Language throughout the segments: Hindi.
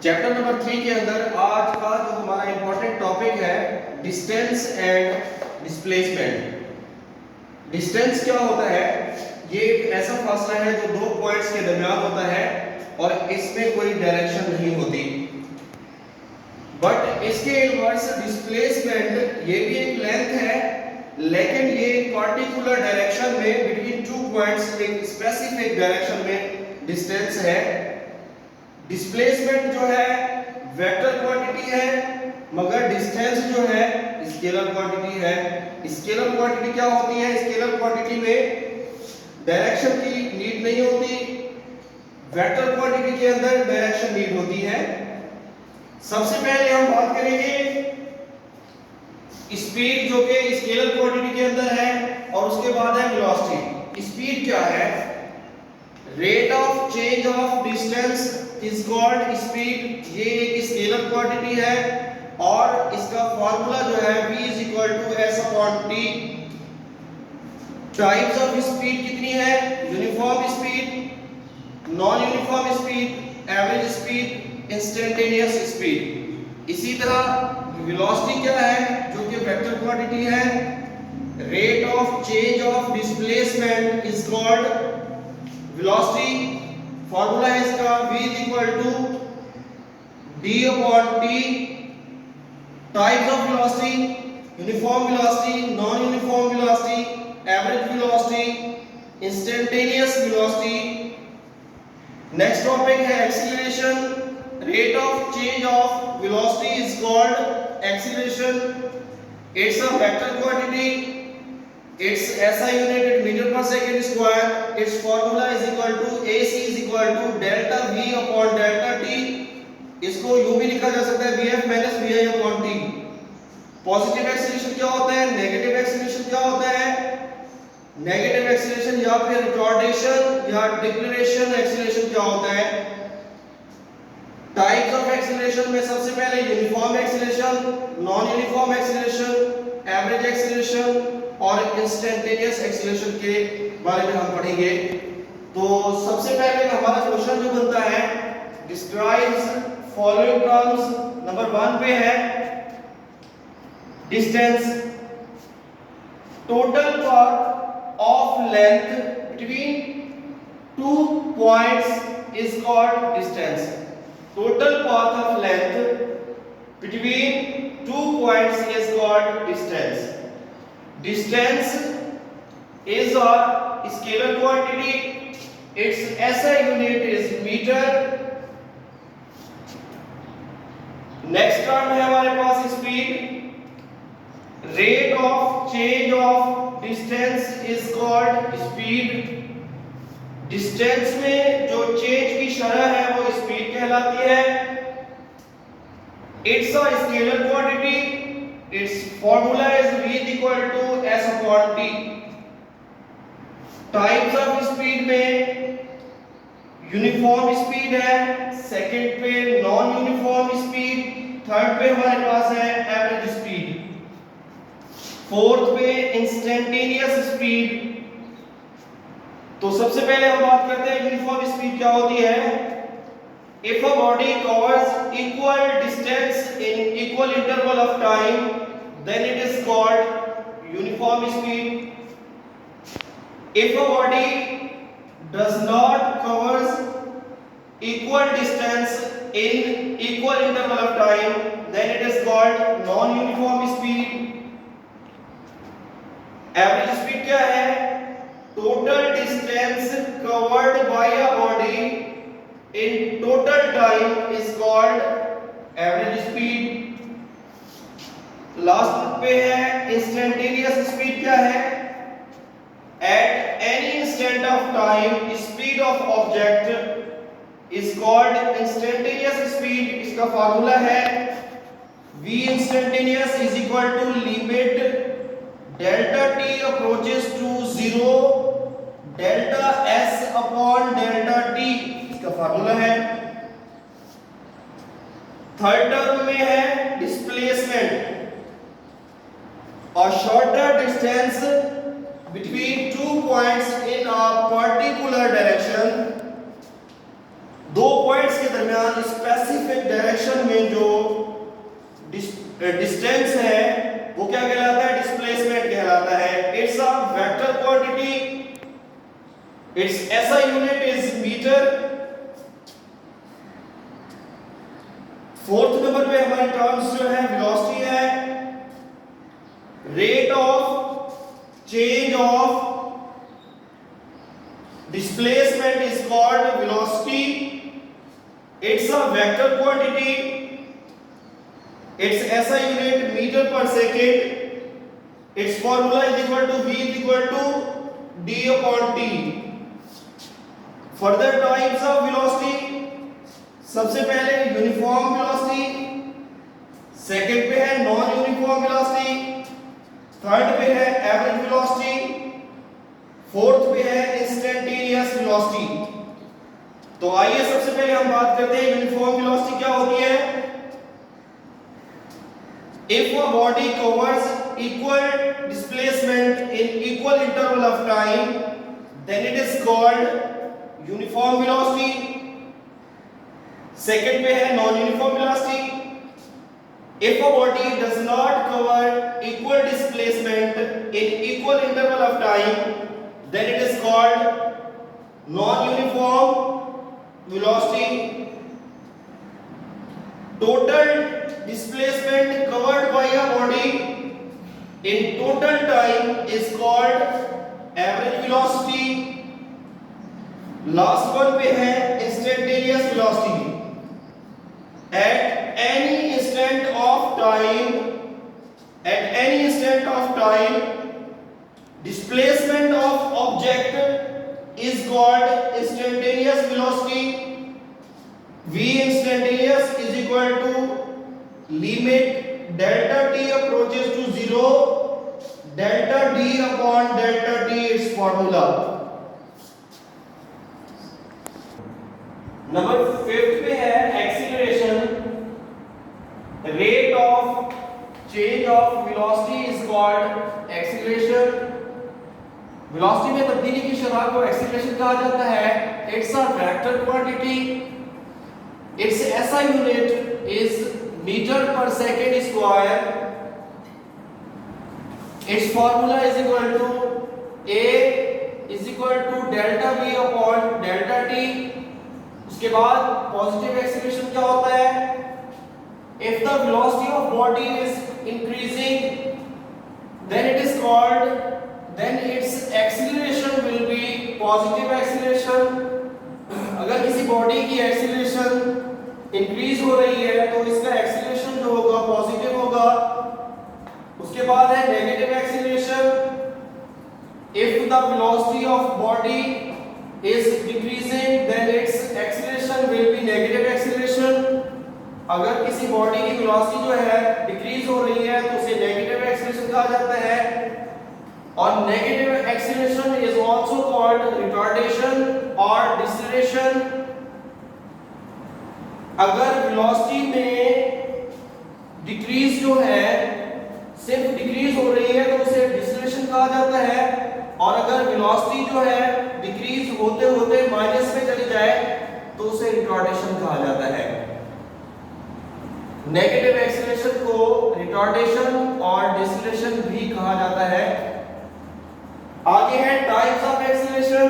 चैप्टर नंबर 3 के अंदर आज का जो हमारा इंपॉर्टेंट टॉपिक है डिस्टेंस एंड डिस्प्लेसमेंट। डिस्टेंस क्या होता है? ये एक ऐसा फासला है जो दो पॉइंट्स के दरमियान होता है और इसमें कोई डायरेक्शन नहीं होती। बट इसके इनवर्स डिस्प्लेसमेंट ये भी एक लेंथ है, लेकिन ये एक पर्टिकुलर डायरेक्शन में बिटवीन टू पॉइंट्स एक स्पेसिफिक डायरेक्शन में डिस्टेंस है। डिस्प्लेसमेंट जो है वेक्टर क्वांटिटी है, मगर डिस्टेंस जो है स्केलर क्वांटिटी है। स्केलर क्वांटिटी क्या होती है? स्केलर क्वांटिटी में डायरेक्शन की नीड नहीं होती, वेक्टर क्वांटिटी के अंदर डायरेक्शन नीड होती है। सबसे पहले हम बात करेंगे स्पीड जो कि स्केलर क्वांटिटी के अंदर है, और उसके बाद है वेलोसिटी। स्पीड क्या है? Rate of change of distance is called speed. ये एक स्केलर क्वांटिटी है और इसका फार्मूला जो है v = s/t। Types of speed कितनी है? Uniform speed, non uniform speed, average speed, instantaneous speed. इसी तरह वेलोसिटी क्या है? जो कि वेक्टर क्वांटिटी है। Rate of change of displacement is called velocity. Formula है इसका v = d/t। Types of velocity: uniform velocity, non uniform velocity, average velocity, instantaneous velocity. Next topic है acceleration. Rate of change of velocity is called acceleration. It's a vector quantity. Its SI unit in meter per second square. Its formula is equal to AC is equal to delta V upon delta T. इसको यूं भी लिखा जा सकता है VF minus VI upon T। Positive acceleration क्या होता है? नेगेटिव एक्सीलरेशन क्या होता है? नेगेटिव एक्सीलरेशन या फिर रिटार्डेशन या डिक्लेरेशन एक्सीलरेशन क्या होता है? टाइप्स ऑफ एक्सीलरेशन में सबसे पहले uniform acceleration, non uniform acceleration, average acceleration और इंस्टेंटेनियस एक्सीलरेशन के बारे में हम पढ़ेंगे। तो सबसे पहले हमारा क्वेश्चन जो बनता है डिस्क्राइब्स फॉलोइंग टर्म्स। नंबर 1 पे है distance. Total path of length between two points is called distance. Total path of length between two points is called distance. Distance is a scalar quantity. Its SI unit is meter. Next term है हमारे पास speed. Rate of change of distance is called speed. Distance में जो change की शरह है वो स्पीड कहलाती है। It's a scalar quantity. Its formula is v = s/t। Types of speed में यूनिफॉर्म स्पीड है, सेकंड पे नॉन यूनिफॉर्म स्पीड, थर्ड पे हमारे पास है एवरेज स्पीड, फोर्थ पे इंस्टेंटेनियस स्पीड। तो सबसे पहले हम बात करते हैं यूनिफॉर्म स्पीड क्या होती है। If a body covers equal distance in equal interval of time, then it is called uniform speed. If a body does not covers equal distance in equal interval of time, then it is called non-uniform speed. Average speed क्या है? Total distance covered by a body in total time is called average speed. Last पे है इंस्टेंटेनियस स्पीड क्या है? At any instant of time, speed of object is called instantaneous speed. इसका फार्मूला है v instantaneous is equal to limit delta t approaches to 0 delta s upon delta t। इसका फार्मूला है। थर्ड टर्म में है displacement. A shorter distance between two points in a particular direction। दो पॉइंट्स के दरमियान स्पेसिफिक डिस्टेंस है वो क्या कहलाता है? डिस्प्लेसमेंट कहलाता है। It's a vector quantity, it's SI unit is metre. Fourth number पे हमारी टर्म्स जो है वेलोसिटी है, rate of change of displacement is called velocity, it's a vector quantity, its SI unit meter per second, its formula is equal to V is equal to D upon T. Further types of velocity, सबसे पहले यूनिफॉर्म वेलोसिटी, सेकंड पे है नॉन यूनिफॉर्म वेलोसिटी, थर्ड पे है एवरेज वेलोसिटी, फोर्थ पे है इंस्टेंटेनियस वेलोसिटी। तो आइए सबसे पहले हम बात करते हैं यूनिफॉर्म वेलोसिटी क्या होती है। If a body covers equal displacement in equal interval of time then it is called uniform velocity. Second पे है non uniform velocity. If a body does not cover equal displacement in equal interval of time then it is called non-uniform velocity. Total displacement covered by a body in total time is called average velocity. Last one पे है instantaneous velocity. At any instant of time, displacement of object is called instantaneous velocity. V instantaneous is equal to limit delta t approaches to 0 delta d upon delta t its formula. Number 5th पे है acceleration. Rate of change of velocity is called acceleration. Velocity में तब्दीली की शरह को एक्सीलरेशन कहा जाता है। It's a vector quantity, it's SI unit is metre per second square, it's formula is equal to A is equal to delta V upon delta T। उसके बाद पॉजिटिव एक्सीलरेशन क्या होता है? If the velocity of body is increasing then it is called, then its acceleration will be positive acceleration. अगर किसी बॉडी की एक्सीलरेशन इंक्रीज हो रही है तो इसका एक्सीलरेशन जो होगा पॉजिटिव होगा। उसके बाद है negative acceleration. If the velocity of body is decreasing then its acceleration will be negative acceleration. अगर किसी बॉडी की वेलोसिटी जो है डिक्रीज हो रही है तो उसे नेगेटिव एक्सीलरेशन कहा जाता है। और negative acceleration is also called retardation और डिसेलेरेशन। अगर वेलोसिटी में डिक्रीज जो है सिर्फ डिक्रीज हो रही है तो उसे डिसेलेरेशन कहा जाता है। और अगर वेलोसिटी जो है डिक्रीज होते होते माइनस में चली जाए तो उसे रिटार्डेशन कहा जाता है। नेगेटिव एक्सीलरेशन को रिटार्डेशन और डिसेलेरेशन भी कहा जाता है। आगे है types of acceleration.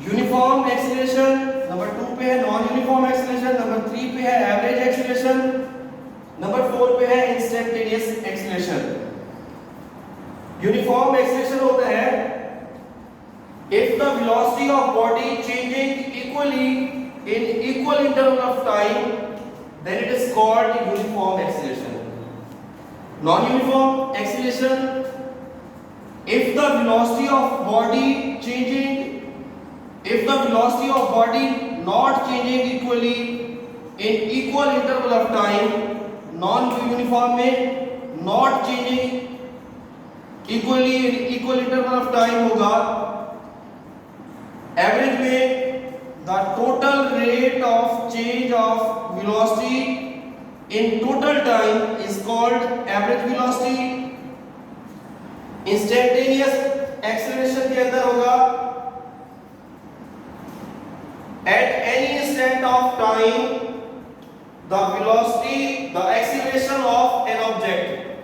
Uniform acceleration, number 2 पे है नॉन यूनिफॉर्म एक्सीलरेशन, नंबर 3 पे है एवरेज एक्सीलरेशन, नंबर 4 पे है इंस्टेंटेनियस एक्सीलरेशन। यूनिफॉर्म एक्सीलरेशन होता है if the velocity of body changing equally in equal interval of time then it is called uniform acceleration. Non-uniform acceleration, if the velocity of body not changing equally in equal interval of time, non-uniform में not changing equally in equal interval of time होगा। एवरेज में the total rate of change of velocity in total time is called average velocity. Instantaneous acceleration के अंदर होगा at any instant of time the velocity, the acceleration of an object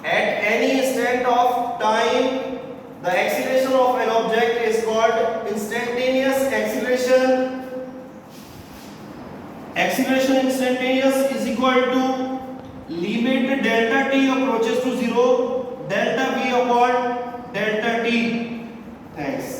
at any instant of time. The acceleration of an object is called instantaneous acceleration. Acceleration instantaneous is equal to limit delta t approaches to 0 delta v upon delta t. Thanks.